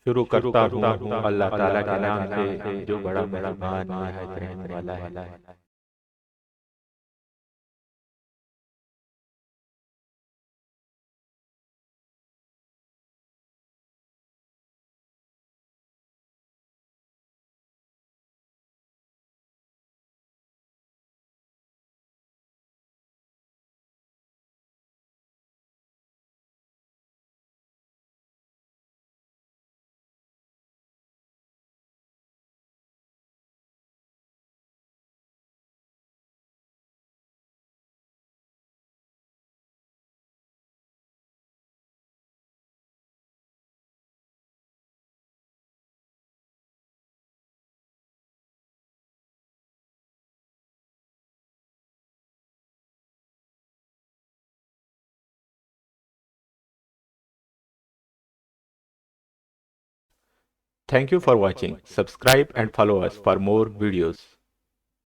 शुरू करता हूँ अल्लाह ताला के नाम से जो बड़ा मेहरबान निहायत रहम वाला है। Thank you for watching. Subscribe and follow us for more videos.